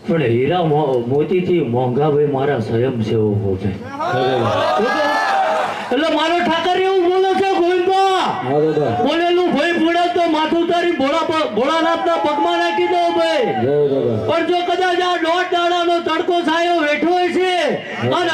પણ હીરા મોતીથી મોંઘા ભાઈ મારા સ્વયંસેવકો છે. એટલે મારો ઠાકર એવું બોલે છે ગોવિંદબા, બોલેલું ભાઈ પૂડે તો માથું તારી ભોળાનાથના પગમાં નાખી દો ભાઈ. પણ જો કદાચ આ 1.5 દાડાનો તડકો છાયો બેઠો હોય છે અને